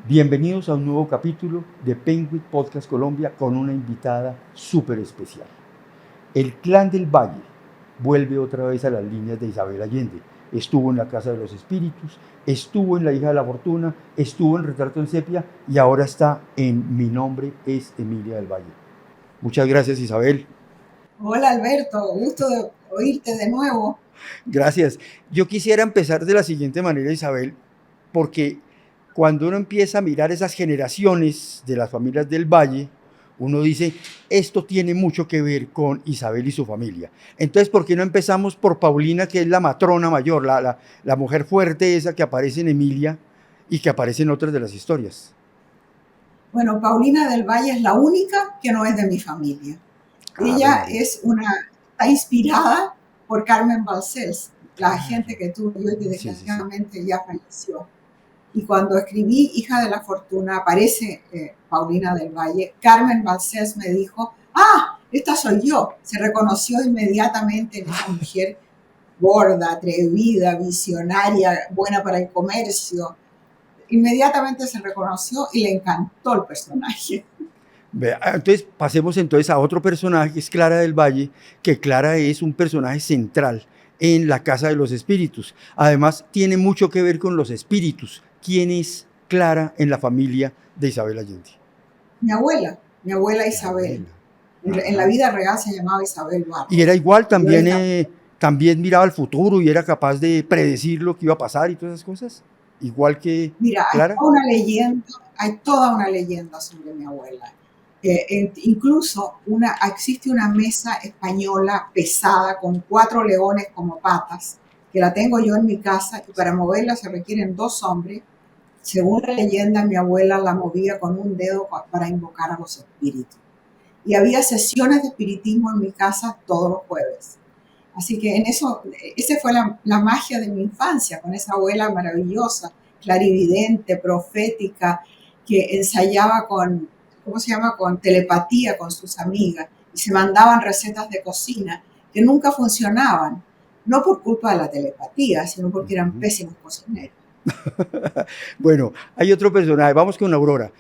Bienvenidos a un nuevo capítulo de Penguin Podcast Colombia con una invitada súper especial. El Clan del Valle vuelve otra vez a las líneas de Isabel Allende. Estuvo en La Casa de los Espíritus, estuvo en La Hija de la Fortuna, estuvo en Retrato en Sepia y ahora está en Mi nombre es Emilia del Valle. Muchas gracias, Isabel. Hola Alberto, gusto de oírte de nuevo. Gracias. Yo quisiera empezar de la siguiente manera, Isabel, porque cuando uno empieza a mirar esas generaciones de las familias del Valle, uno dice, esto tiene mucho que ver con Isabel y su familia. Entonces, ¿por qué no empezamos por Paulina, que es la matrona mayor, la mujer fuerte esa que aparece en Emilia y que aparece en otras de las historias? Bueno, Paulina del Valle es la única que no es de mi familia. Ave Ella María. está inspirada por Carmen Balcells, la Claro. agente que tuve yo y que Sí, sí, sí. desgraciadamente ya falleció. Y cuando escribí Hija de la Fortuna, aparece Paulina del Valle. Carmen Balcells me dijo, esta soy yo. Se reconoció inmediatamente en esa mujer gorda, atrevida, visionaria, buena para el comercio. Inmediatamente se reconoció y le encantó el personaje. Entonces pasemos entonces a otro personaje que es Clara del Valle, que Clara es un personaje central en la Casa de los Espíritus. Además tiene mucho que ver con los espíritus. ¿Quién es Clara en la familia de Isabel Allende? Mi abuela La Isabel. abuela. En la Ajá. vida real se llamaba Isabel Y era Barros. igual, Pero también, esta, también miraba al futuro y era capaz de predecir lo que iba a pasar y todas esas cosas. Igual que mira, Clara. hay toda una leyenda sobre mi abuela. Incluso existe una mesa española pesada con 4 leones como patas, que la tengo yo en mi casa y para moverla se requieren 2 hombres. Según la leyenda, mi abuela la movía con un dedo para invocar a los espíritus. Y había sesiones de espiritismo en mi casa todos los jueves. Así que esa fue la magia de mi infancia, con esa abuela maravillosa, clarividente, profética, que ensayaba ¿cómo se llama?, con telepatía con sus amigas y se mandaban recetas de cocina que nunca funcionaban, no por culpa de la telepatía, sino porque eran Ujú. pésimos cocineros. Bueno, hay otro personaje, vamos con Aurora.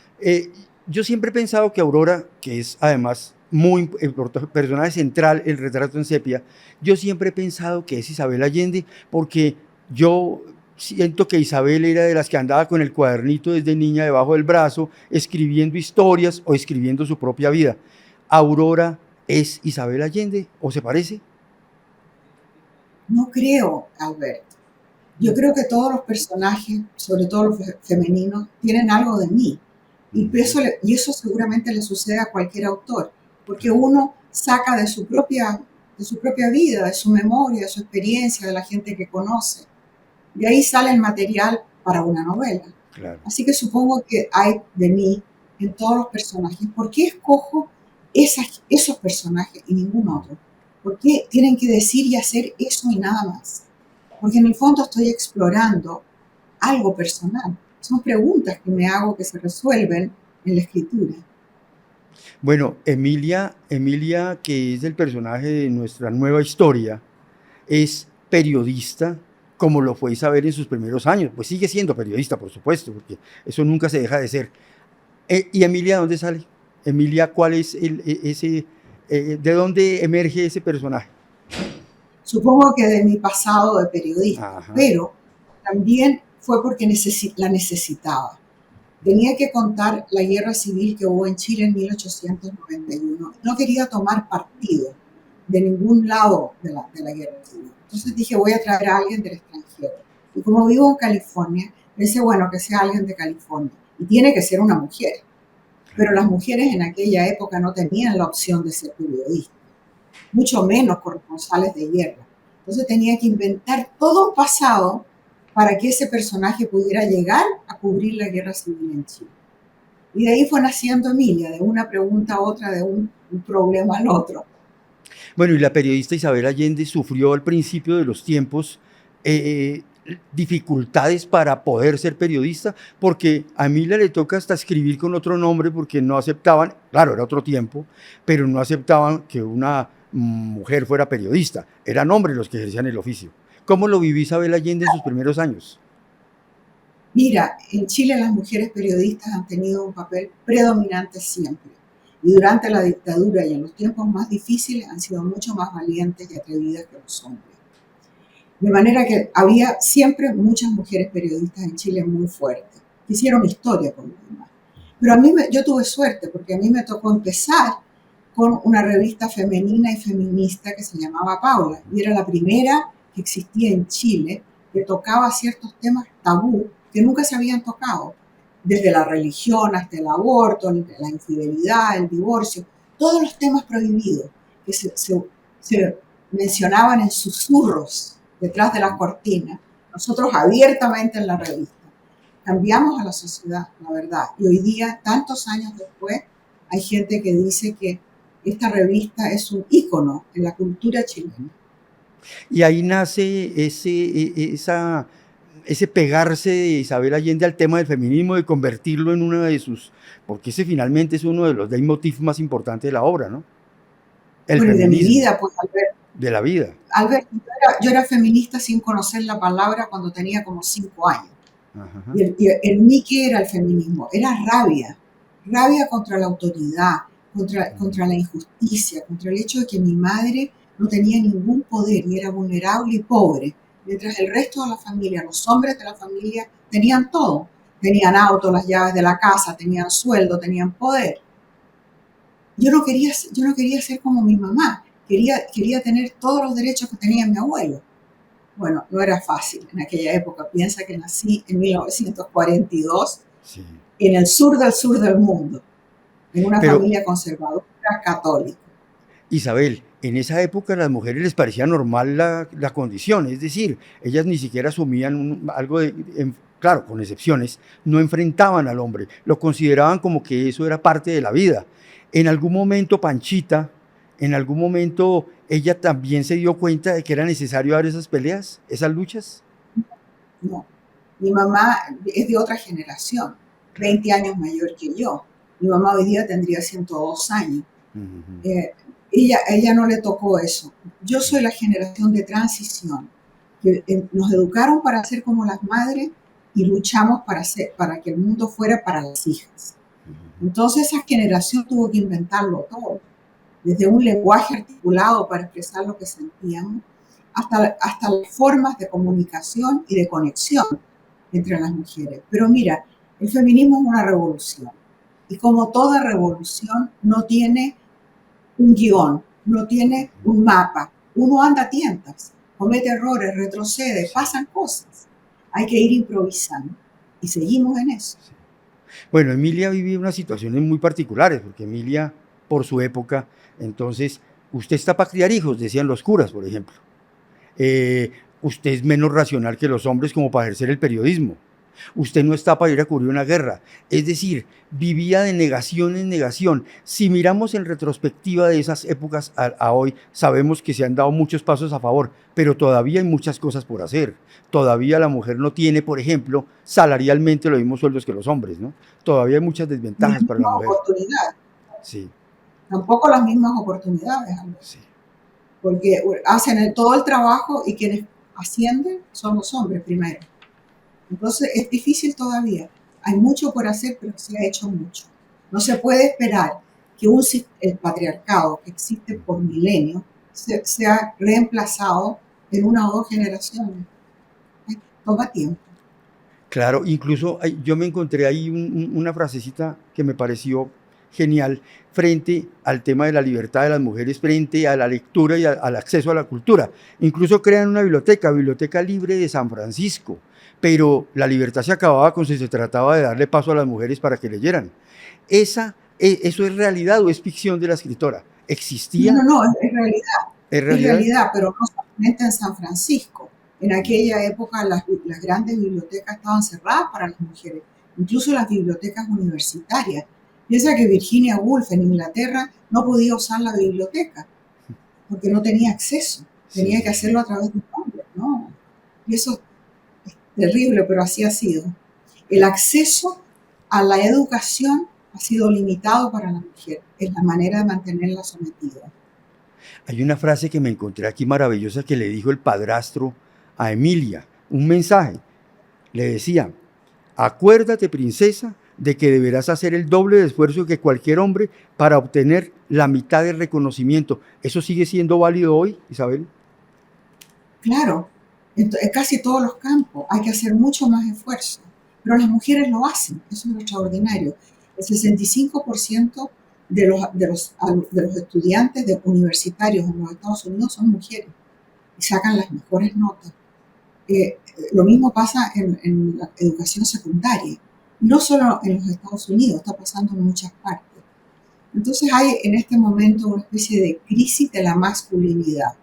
Yo siempre he pensado que Aurora, que es además muy personaje central en Retrato en Sepia, yo siempre he pensado que es Isabel Allende, porque yo siento que Isabel era de las que andaba con el cuadernito desde niña debajo del brazo, escribiendo historias o escribiendo su propia vida. ¿Aurora es Isabel Allende o se parece? No creo, Alberto. Yo creo que todos los personajes, sobre todo los femeninos, tienen algo de mí. Y eso seguramente le sucede a cualquier autor, porque Claro, uno saca de su propia vida, de su memoria, de su experiencia, de la gente que conoce. De ahí sale el material para una novela. claro. Así que supongo que hay de mí en todos los personajes. ¿Por qué escojo esos personajes y ningún otro? ¿Por qué tienen que decir y hacer eso y nada más? Porque en el fondo estoy explorando algo personal. Son preguntas que me hago que se resuelven en la escritura. Bueno, Emilia, que es el personaje de nuestra nueva historia, es periodista, como lo fue Isabel en sus primeros años. Pues sigue siendo periodista, por supuesto, porque eso nunca se deja de ser. ¿Y Emilia dónde sale? Emilia, ¿cuál es de dónde emerge ese personaje? Supongo que de mi pasado de periodista, Ajá, pero también fue porque la necesitaba. Tenía que contar la guerra civil que hubo en Chile en 1891. No quería tomar partido de ningún lado de la guerra civil. Entonces dije, voy a traer a alguien del extranjero. Y como vivo en California, pensé, bueno, que sea alguien de California. Y tiene que ser una mujer. Pero las mujeres en aquella época no tenían la opción de ser periodistas, mucho menos corresponsales de guerra. Entonces tenía que inventar todo un pasado para que ese personaje pudiera llegar a cubrir la guerra civil en Chile. Y de ahí fue naciendo Emilia, de una pregunta a otra, de un problema al otro. bueno, y la periodista Isabel Allende sufrió al principio de los tiempos dificultades para poder ser periodista, porque a Emilia le toca hasta escribir con otro nombre porque no aceptaban, claro, era otro tiempo, pero no aceptaban que una mujer fuera periodista, eran hombres los que ejercían el oficio. ¿Cómo lo vivió Isabel Allende en sus primeros años? Mira, en Chile las mujeres periodistas han tenido un papel predominante siempre. Y durante la dictadura y en los tiempos más difíciles han sido mucho más valientes y atrevidas que los hombres. De manera que había siempre muchas mujeres periodistas en Chile muy fuertes, que hicieron historia por lo demás. Pero a mí, yo tuve suerte, porque a mí me tocó empezar con una revista femenina y feminista que se llamaba Paula, y era la primera que existía en Chile que tocaba ciertos temas tabú que nunca se habían tocado, desde la religión hasta el aborto, la infidelidad, el divorcio, todos los temas prohibidos que se mencionaban en susurros detrás de la cortina, nosotros abiertamente en la revista. Cambiamos a la sociedad, la verdad. Y hoy día, tantos años después, hay gente que dice que esta revista es un ícono en la cultura chilena. Y ahí nace ese pegarse de Isabel Allende al tema del feminismo, de convertirlo en una de sus, porque ese finalmente es uno de los leitmotiv más importantes de la obra, ¿no? El Bueno, y de mi feminismo, vida, pues, Albert. de la vida. Albert, yo era feminista sin conocer la palabra cuando tenía como 5 años. Ajá. En mí, ¿qué era el feminismo? Era rabia. Rabia contra la autoridad, contra la injusticia, contra el hecho de que mi madre no tenía ningún poder y era vulnerable y pobre, mientras el resto de la familia, los hombres de la familia, tenían todo. Tenían auto, las llaves de la casa, tenían sueldo, tenían poder. Yo no quería ser como mi mamá, quería tener todos los derechos que tenía mi abuelo. Bueno, no era fácil en aquella época. Piensa que nací en 1942, Sí. en el sur del mundo, en una Pero, familia conservadora católica. Isabel, en esa época a las mujeres les parecía normal la condición, es decir, ellas ni siquiera asumían algo claro, con excepciones, no enfrentaban al hombre, lo consideraban como que eso era parte de la vida. En algún momento Panchita, en algún momento ella también se dio cuenta de que era necesario dar esas peleas, esas luchas. No, mi mamá es de otra generación, Claro. 20 años mayor que yo. Mi mamá hoy día tendría 102 años. Ujú. Ella no le tocó eso. Yo soy la generación de transición, que nos educaron para ser como las madres y luchamos para que el mundo fuera para las hijas. Entonces esa generación tuvo que inventarlo todo, desde un lenguaje articulado para expresar lo que sentíamos, hasta las formas de comunicación y de conexión entre las mujeres. Pero mira, el feminismo es una revolución, y como toda revolución no tiene un guión, no tiene un mapa. Uno anda a tientas, comete errores, retrocede, pasan cosas. Hay que ir improvisando y seguimos en eso. Bueno, Emilia vivía unas situaciones muy particulares, porque Emilia, por su época, entonces, usted está para criar hijos, decían los curas, por ejemplo. Eh, Usted es menos racional que los hombres como para ejercer el periodismo. Usted no está para ir a cubrir una guerra. Es decir, vivía de negación en negación. Si miramos en retrospectiva de esas épocas a hoy, sabemos que se han dado muchos pasos a favor, pero todavía hay muchas cosas por hacer. Todavía la mujer no tiene, por ejemplo, salarialmente los mismos sueldos que los hombres, ¿no? Todavía hay muchas Ni la desventajas para la misma mujer. oportunidad, Sí, tampoco las mismas oportunidades, sí. porque hacen todo el trabajo y quienes ascienden son los hombres primero. Entonces es difícil todavía. Hay mucho por hacer, pero se ha hecho mucho. No se puede esperar que el patriarcado que existe por milenios sea reemplazado en una o dos generaciones. Toma tiempo. Claro, incluso yo me encontré ahí una frasecita que me pareció genial frente al tema de la libertad de las mujeres, frente a la lectura y al acceso a la cultura. Incluso crean una biblioteca libre de San Francisco, pero la libertad se acababa cuando se trataba de darle paso a las mujeres para que leyeran. ¿Eso es realidad o es ficción de la escritora? ¿Existía? No, es realidad. ¿Es Es realidad? realidad, pero no solamente en San Francisco. En aquella época las grandes bibliotecas estaban cerradas para las mujeres, incluso las bibliotecas universitarias. Piensa que Virginia Woolf en Inglaterra no podía usar la biblioteca porque no tenía acceso, Sí, tenía sí, que sí. hacerlo a través de un hombre, ¿no? Y eso es terrible, pero así ha sido. El acceso a la educación ha sido limitado para la mujer, es la manera de mantenerla sometida. Hay una frase que me encontré aquí maravillosa que le dijo el padrastro a Emilia, un mensaje. Le decía, Acuérdate, princesa, de que deberás hacer el doble de esfuerzo que cualquier hombre para obtener la mitad del reconocimiento. ¿Eso sigue siendo válido hoy, Isabel? Claro, en casi todos los campos hay que hacer mucho más esfuerzo, pero las mujeres lo hacen, eso es lo extraordinario. El 65% de los estudiantes universitarios en los Estados Unidos son mujeres y sacan las mejores notas. Lo mismo pasa en la educación secundaria, no solo en los Estados Unidos, está pasando en muchas partes. Entonces hay en este momento una especie de crisis de la masculinidad,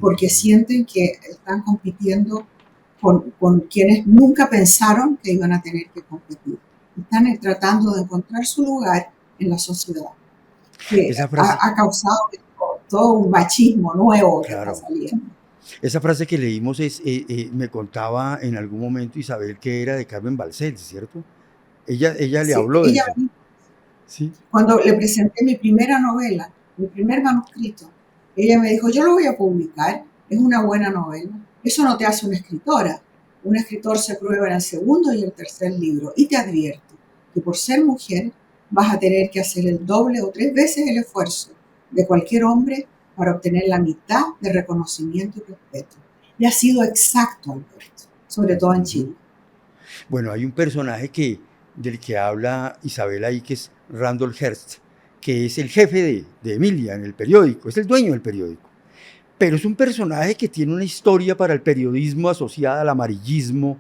porque sienten que están compitiendo con quienes nunca pensaron que iban a tener que competir. Están tratando de encontrar su lugar en la sociedad, que Esa frase, ha causado todo un machismo nuevo que está claro, saliendo. esa frase que leímos me contaba en algún momento Isabel que era de Carmen Balcells, ¿cierto? Ella le Sí, habló de ella, eso, ¿sí? cuando le presenté mi primera novela, mi primer manuscrito, ella me dijo, yo lo voy a publicar, es una buena novela. Eso no te hace una escritora. Un escritor se prueba en el segundo y el tercer libro y te advierto que por ser mujer vas a tener que hacer el doble o 3 veces el esfuerzo de cualquier hombre para obtener la mitad de reconocimiento y respeto. Y ha sido exacto, Alberto, sobre todo en Ujú. Chile. Bueno, hay un personaje del que habla Isabel ahí, que es Randall Hearst, que es el jefe de Emilia en el periódico, es el dueño del periódico. Pero es un personaje que tiene una historia para el periodismo asociada al amarillismo,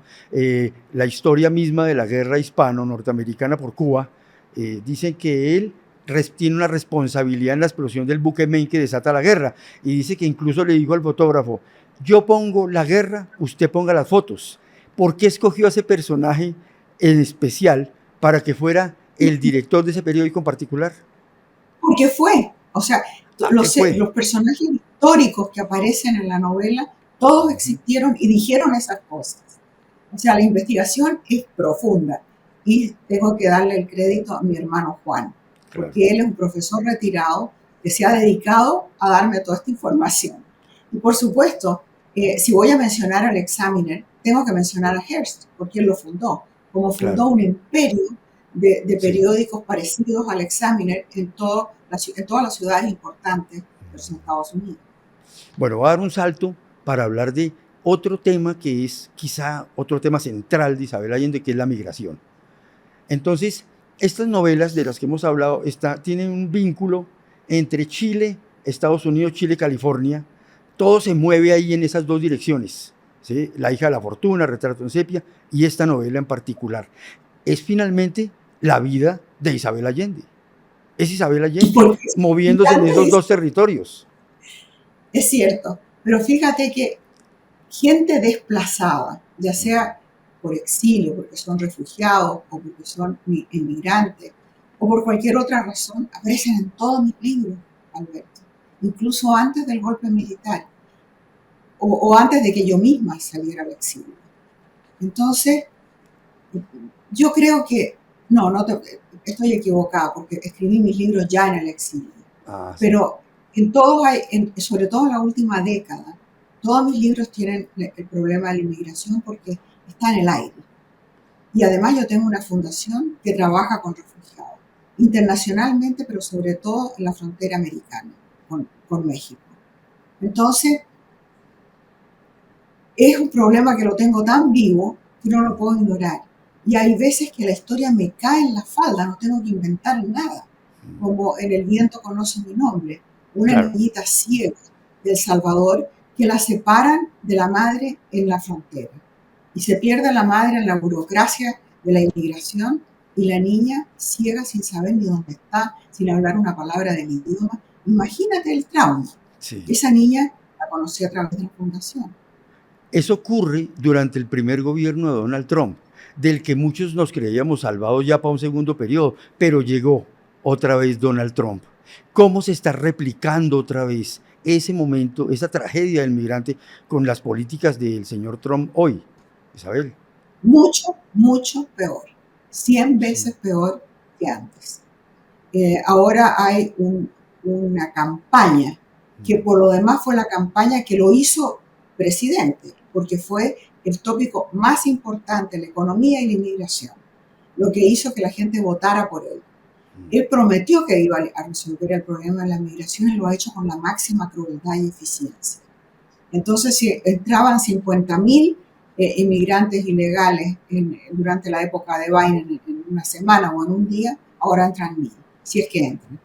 la historia misma de la guerra hispano-norteamericana por Cuba. Dicen que él tiene una responsabilidad en la explosión del buque Maine que desata la guerra. Y dice que incluso le dijo al fotógrafo, yo pongo la guerra, usted ponga las fotos. ¿Por qué escogió a ese personaje en especial para que fuera el director de ese periódico en particular? Porque fue, o sea, Ah, él fue. los personajes históricos que aparecen en la novela, todos Ujú, existieron y dijeron esas cosas. O sea, la investigación es profunda y tengo que darle el crédito a mi hermano Juan, claro. porque él es un profesor retirado que se ha dedicado a darme toda esta información. Y por supuesto, si voy a mencionar al Examiner, tengo que mencionar a Hearst, porque él lo fundó, como fundó Claro, un imperio de sí. periódicos parecidos al Examiner en todas las ciudades importantes de los Estados Unidos. Bueno, voy a dar un salto para hablar de otro tema que es quizá otro tema central de Isabel Allende, que es la migración. Entonces, estas novelas de las que hemos hablado tienen un vínculo entre Chile, Estados Unidos, Chile, California. Todo se mueve ahí en esas dos direcciones. ¿Sí? La hija de la fortuna, Retrato en sepia, y esta novela en particular. Es finalmente la vida de Isabel Allende. Es Isabel Allende Porque es moviéndose en esos fascinante, dos territorios. es cierto, pero fíjate que gente desplazada, ya sea por exilio, porque son refugiados, o porque son inmigrantes, o por cualquier otra razón, aparecen en todos mis libros, Alberto, incluso antes del golpe militar, o antes de que yo misma saliera al exilio. Entonces, yo creo que, no estoy equivocada, porque escribí mis libros ya en el exilio, Ah, sí. pero en todos hay, sobre todo en la última década, todos mis libros tienen el problema de la inmigración porque está en el aire. Y además yo tengo una fundación que trabaja con refugiados, internacionalmente, pero sobre todo en la frontera americana, con México. Entonces, es un problema que lo tengo tan vivo que no lo puedo ignorar. Y hay veces que la historia me cae en la falda, no tengo que inventar nada. Como en El viento conoce mi nombre, una Claro. niñita ciega de El Salvador que la separan de la madre en la frontera. Y se pierde la madre en la burocracia de la inmigración y la niña ciega sin saber ni dónde está, sin hablar una palabra del idioma. Imagínate el trauma. Sí. Esa niña la conocí a través de la fundación. Eso ocurre durante el primer gobierno de Donald Trump, del que muchos nos creíamos salvados ya para un segundo periodo, pero llegó otra vez Donald Trump. ¿Cómo se está replicando otra vez ese momento, esa tragedia del migrante con las políticas del señor Trump hoy, Isabel? Mucho, mucho peor, 100 Sí. veces peor que antes. Ahora hay una campaña que por lo demás fue la campaña que lo hizo presidente, porque fue el tópico más importante, la economía y la inmigración, lo que hizo que la gente votara por él. Él prometió que iba a resolver el problema de la migración y lo ha hecho con la máxima crueldad y eficiencia. Entonces, si entraban 50.000 inmigrantes ilegales durante la época de Biden en una semana o en un día, ahora entran 1.000, si es que entran.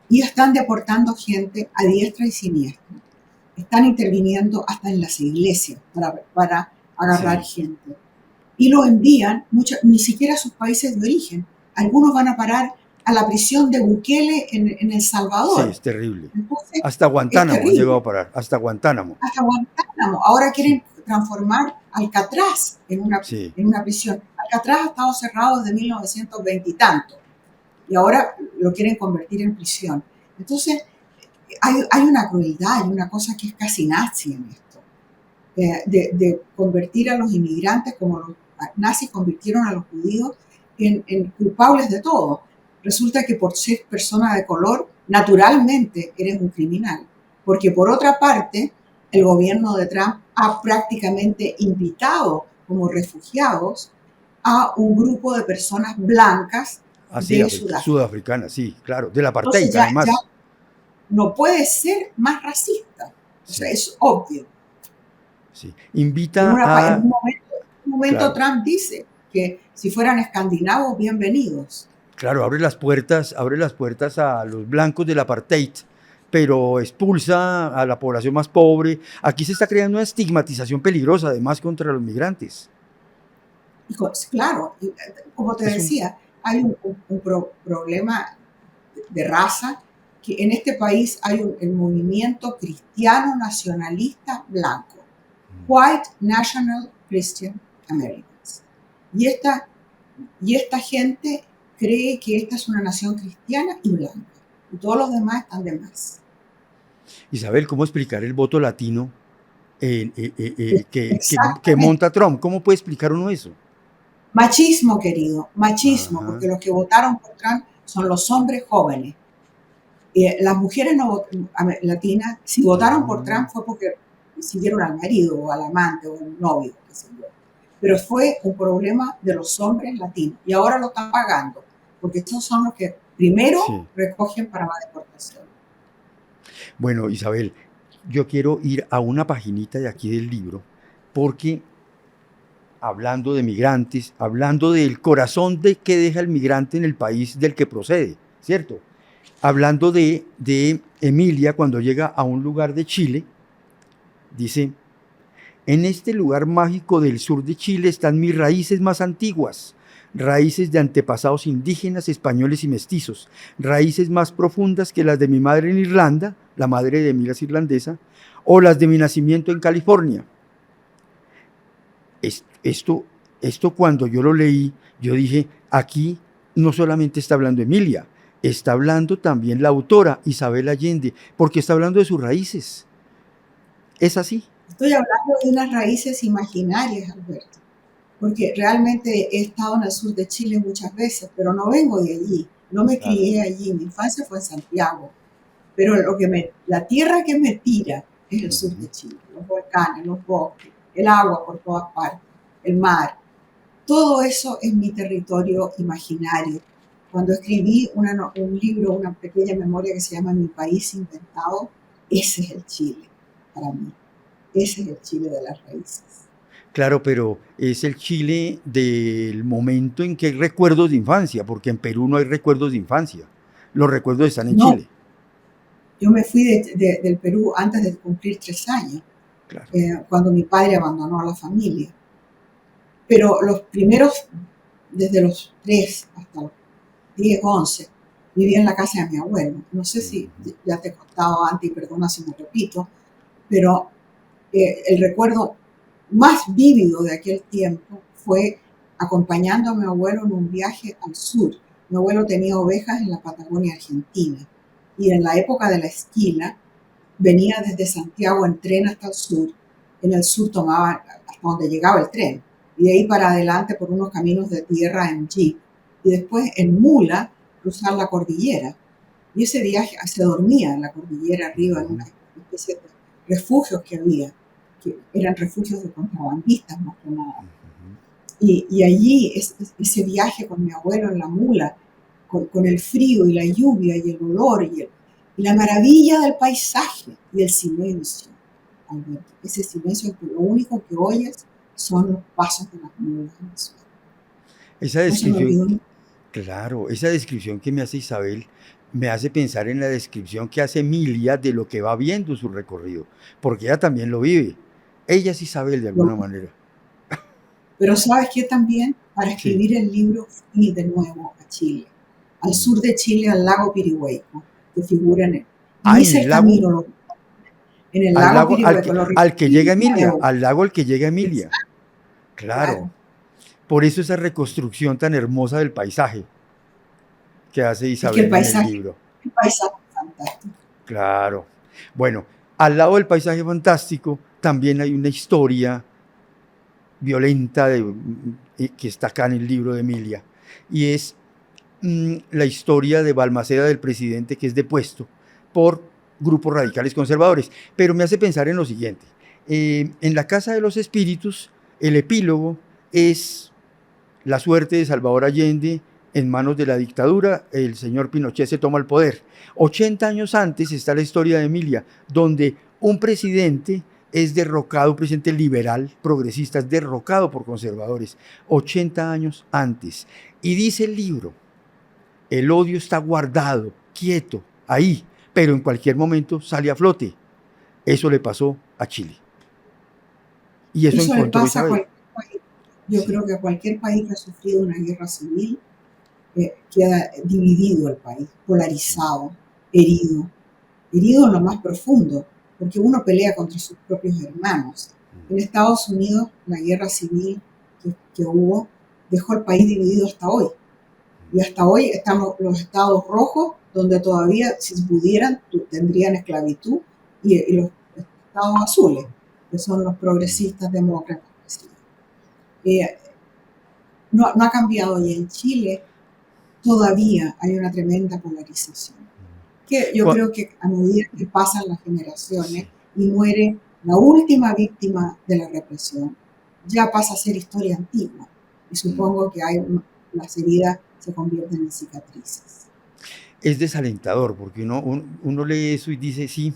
Y están deportando gente a diestra y siniestra. Están interviniendo hasta en las iglesias para agarrar gente. Y lo envían ni siquiera a sus países de origen. Algunos van a parar a la prisión de Bukele en El Salvador. Sí, es terrible. Entonces, hasta Guantánamo han llegado a parar, hasta Guantánamo. Hasta Guantánamo. Ahora quieren transformar Alcatraz en una prisión. Alcatraz ha estado cerrado desde 1920 y tanto. Y ahora lo quieren convertir en prisión. Entonces, hay una crueldad, hay una cosa que es casi nazi en esto. De convertir a los inmigrantes como los nazis convirtieron a los judíos en culpables de todo. Resulta que por ser persona de color, naturalmente eres un criminal. Porque por otra parte, el gobierno de Trump ha prácticamente invitado como refugiados a un grupo de personas blancas de sudafricanas, sí, claro, del apartheid además. Ya no puede ser más racista, o sea, es obvio. Sí. Invita en un momento Trump dice que si fueran escandinavos, bienvenidos. Claro, abre las puertas a los blancos del apartheid, pero expulsa a la población más pobre. Aquí se está creando una estigmatización peligrosa, además, contra los migrantes. Claro, como te decía, hay un problema de raza, que en este país hay el movimiento cristiano nacionalista blanco, White National Christian Americans. Y esta gente cree que esta es una nación cristiana y blanca, y todos los demás están de más. Isabel, ¿cómo explicar el voto latino que monta Trump? ¿Cómo puede explicar uno eso? Machismo, querido, machismo, porque los que votaron por Trump son los hombres jóvenes. Las mujeres latinas, si votaron por Trump fue porque siguieron al marido o al amante o al novio, qué sé yo. Pero fue un problema de los hombres latinos y ahora lo están pagando, porque estos son los que primero recogen para la deportación. Bueno, Isabel, yo quiero ir a una paginita de aquí del libro, porque hablando de migrantes, hablando del corazón que deja el migrante en el país del que procede, ¿cierto? Hablando de Emilia cuando llega a un lugar de Chile, dice: en este lugar mágico del sur de Chile están mis raíces más antiguas, raíces de antepasados indígenas, españoles y mestizos, raíces más profundas que las de mi madre en Irlanda, la madre de Emilia es irlandesa, o las de mi nacimiento en California. Esto cuando yo lo leí, yo dije, aquí no solamente está hablando Emilia, está hablando también la autora Isabel Allende, porque está hablando de sus raíces. ¿Es así? Estoy hablando de unas raíces imaginarias, Alberto, porque realmente he estado en el sur de Chile muchas veces, pero no vengo de allí, no me crié allí, mi infancia fue en Santiago, pero la tierra que me tira es el sur de Chile, los volcanes, los bosques, el agua por todas partes, el mar. Todo eso es mi territorio imaginario. Cuando escribí un libro, una pequeña memoria que se llama Mi País Inventado, ese es el Chile para mí. Ese es el Chile de las raíces. Claro, pero es el Chile del momento en que hay recuerdos de infancia, porque en Perú no hay recuerdos de infancia. Los recuerdos están en Chile. Yo me fui del Perú antes de cumplir 3 años, claro. Cuando mi padre abandonó a la familia. Pero los primeros, desde los 3 hasta los 10, 11, vivía en la casa de mi abuelo. No sé si ya te he contado antes, y perdona si me repito, pero el recuerdo más vívido de aquel tiempo fue acompañando a mi abuelo en un viaje al sur. Mi abuelo tenía ovejas en la Patagonia Argentina y en la época de la esquila venía desde Santiago en tren hasta el sur. En el sur tomaba hasta donde llegaba el tren y de ahí para adelante por unos caminos de tierra en jeep y después en mula cruzar la cordillera. Y ese viaje se dormía en la cordillera arriba en una especie de refugios que había. que eran refugios de contrabandistas más que nada. Ujú. Y allí ese viaje con mi abuelo en la mula, con el frío y la lluvia y el olor y la maravilla del paisaje y el silencio, Alberto. Ese silencio que lo único que oyes son los pasos de las mulas en el suelo. Esa No se me descripción, olvidó nunca. claro, esa descripción que me hace Isabel me hace pensar en la descripción que hace Emilia de lo que va viendo su recorrido, porque ella también lo vive. Ella es Isabel de alguna manera. Pero sabes que también para Sí. escribir el libro fui de nuevo a Chile, al Mm. sur de Chile, al lago Pirihueco, que figura en él. Ah, Y en hice el el lago, camino en el lago Pirihueco, lo al que recorrí llega de Emilia, nuevo. al lago al que llega Emilia. Exacto, Claro. claro. Por eso esa reconstrucción tan hermosa del paisaje que hace Es que Isabel en el libro. el paisaje es fantástico. Claro. Bueno, al lado del paisaje fantástico también hay una historia violenta que está acá en el libro de Emilia. Y es la historia de Balmaceda, del presidente que es depuesto por grupos radicales conservadores. Pero me hace pensar en lo siguiente. En la Casa de los Espíritus, el epílogo es la suerte de Salvador Allende en manos de la dictadura. El señor Pinochet se toma el poder. 80 años antes está la historia de Emilia, donde un presidente es derrocado, un presidente liberal, progresista, es derrocado por conservadores. 80 años antes. Y dice el libro, el odio está guardado, quieto, ahí, pero en cualquier momento sale a flote. Eso le pasó a Chile. Y eso Eso le encontró pasa a Isabel. cualquier país. Yo Sí. creo que a cualquier país que ha sufrido una guerra civil queda dividido el país, polarizado, herido, herido en lo más profundo, porque uno pelea contra sus propios hermanos. En Estados Unidos, la guerra civil que hubo dejó el país dividido hasta hoy. Y hasta hoy estamos los estados rojos, donde todavía, si pudieran, tendrían esclavitud, y los estados azules, que son los progresistas demócratas. Eh, no ha cambiado, y en Chile todavía hay una tremenda polarización, que yo creo que a medida que pasan las generaciones Sí. y muere la última víctima de la represión, ya pasa a ser historia antigua, y supongo que las heridas se convierten en cicatrices. Es desalentador, porque uno lee eso y dice, sí,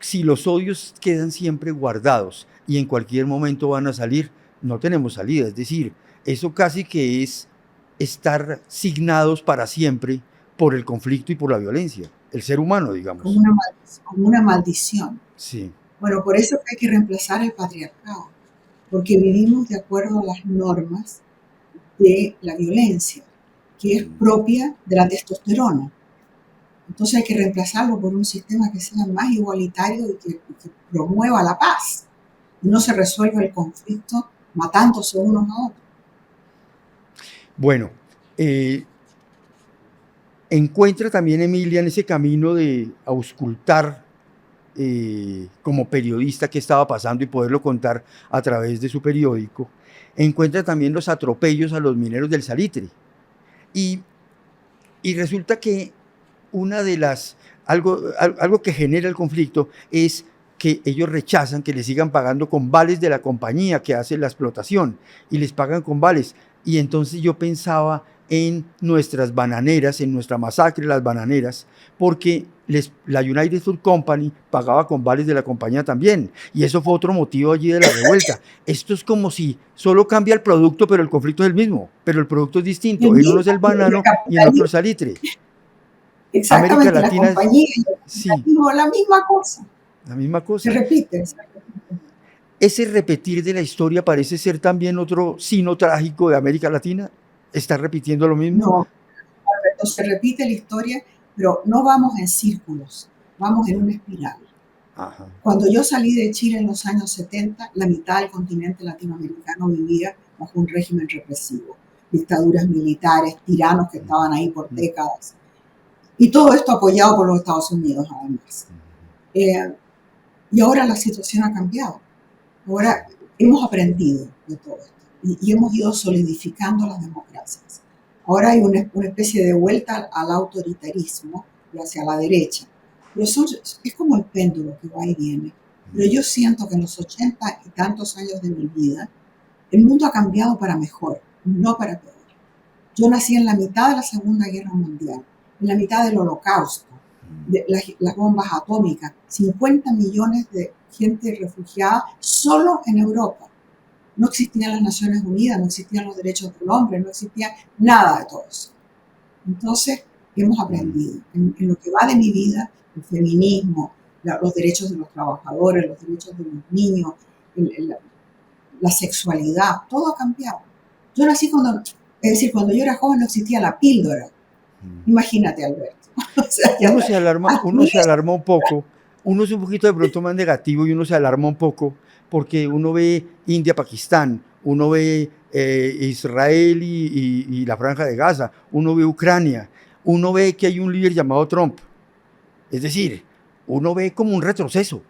si los odios quedan siempre guardados y en cualquier momento van a salir, no tenemos salida. Es decir, eso casi que es estar signados para siempre por el conflicto y por la violencia. El ser humano, digamos. Como una maldición. Sí. Bueno, por eso hay que reemplazar el patriarcado, porque vivimos de acuerdo a las normas de la violencia, que es propia de la testosterona. Entonces hay que reemplazarlo por un sistema que sea más igualitario y que promueva la paz. Y no se resuelva el conflicto matándose unos a otros. Bueno, encuentra también Emilia en ese camino de auscultar como periodista qué estaba pasando y poderlo contar a través de su periódico. Encuentra también los atropellos a los mineros del salitre. Y resulta que una de las, algo que genera el conflicto es que ellos rechazan que les sigan pagando con vales de la compañía que hace la explotación, y les pagan con vales. Y entonces yo pensaba en nuestras bananeras, en nuestra masacre de las bananeras, porque la United Fruit Company pagaba con vales de la compañía también, y eso fue otro motivo allí de la revuelta. Esto es como si solo cambia el producto, pero el conflicto es el mismo, pero el producto es distinto. En uno es el banano y en otro el salitre. América Exactamente, la Latina, compañía y el sí, capitalismo, la misma cosa. la misma Se cosa. repite. Ese repetir de la historia parece ser también otro signo trágico de América Latina. ¿Está repitiendo lo mismo? No, Alberto, se repite la historia, pero no vamos en círculos, vamos en una espiral. Ajá. Cuando yo salí de Chile en los años 70, la mitad del continente latinoamericano vivía bajo un régimen represivo, dictaduras militares, tiranos que estaban ahí por décadas. Y todo esto apoyado por los Estados Unidos, además. Y ahora la situación ha cambiado. Ahora hemos aprendido de todo esto y hemos ido solidificando las democracias. Ahora hay una especie de vuelta al autoritarismo y hacia la derecha. Pero es como el péndulo que va y viene. Pero yo siento que en los 80 y tantos años de mi vida, el mundo ha cambiado para mejor, no para peor. Yo nací en la mitad de la Segunda Guerra Mundial, en la mitad del Holocausto, de las bombas atómicas, 50 millones de gente refugiada solo en Europa. No existían las Naciones Unidas, no existían los derechos del hombre, no existía nada de todo eso. Entonces, hemos aprendido. En lo que va de mi vida, el feminismo, los derechos de los trabajadores, los derechos de los niños, la sexualidad, todo ha cambiado. Yo nací cuando yo era joven no existía la píldora. Imagínate, Alberto. O sea, Uno se alarma un poco, uno es un poquito de pronto más negativo y uno se alarma un poco porque uno ve India, Pakistán, uno ve Israel y la Franja de Gaza, uno ve Ucrania, uno ve que hay un líder llamado Trump. Es decir, uno ve como un retroceso.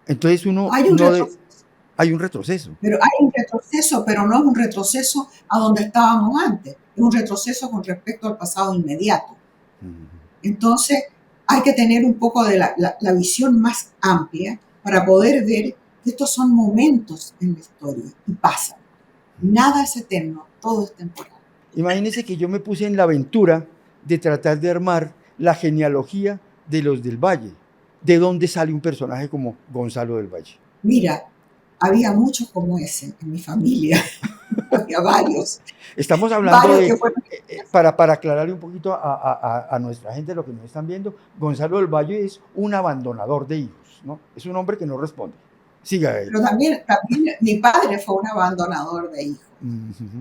Entonces hay un retroceso. Pero hay un retroceso, pero no es un retroceso a donde estábamos antes. Es un retroceso con respecto al pasado inmediato. Entonces, hay que tener un poco de la visión más amplia para poder ver que estos son momentos en la historia y pasan. Nada es eterno, todo es temporal. Imagínense que yo me puse en la aventura de tratar de armar la genealogía de los del Valle. ¿De dónde sale un personaje como Gonzalo del Valle? Mira, había muchos como ese en mi familia. Había varios. Estamos hablando de, para aclararle un poquito a nuestra gente lo que nos están viendo, Gonzalo del Valle es un abandonador de hijos, ¿no? Es un hombre que no responde. Siga él. Pero también mi padre fue un abandonador de hijos.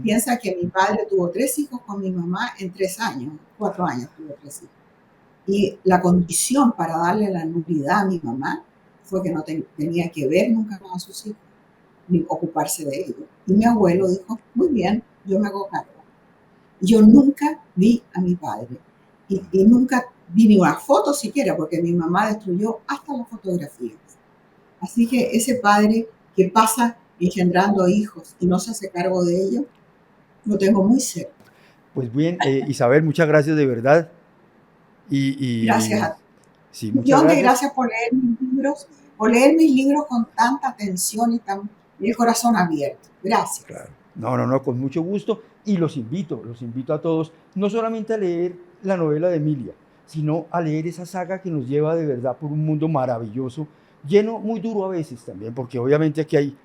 Piensa que mi padre tuvo 3 hijos con mi mamá en 3 años, 4 años tuvo 3 hijos. Y la condición para darle la nulidad a mi mamá fue que no tenía que ver nunca más a sus hijos, ni ocuparse de ellos. Y mi abuelo dijo, muy bien, yo me hago cargo. Yo nunca vi a mi padre y nunca vi ni una foto siquiera, porque mi mamá destruyó hasta las fotografías. Así que ese padre que pasa engendrando hijos y no se hace cargo de ellos, lo tengo muy cerca. Pues bien, Isabel, muchas gracias de verdad. Gracias a ti. Sí, muchas gracias. Gracias por leer mis libros con tanta atención y el corazón abierto. Gracias. Claro. No, con mucho gusto. Y los invito a todos, no solamente a leer la novela de Emilia, sino a leer esa saga que nos lleva de verdad por un mundo maravilloso, lleno, muy duro a veces también, porque obviamente aquí hay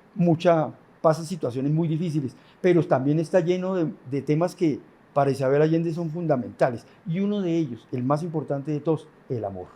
pasan situaciones muy difíciles, pero también está lleno de temas que para Isabel Allende son fundamentales. Y uno de ellos, el más importante de todos, el amor.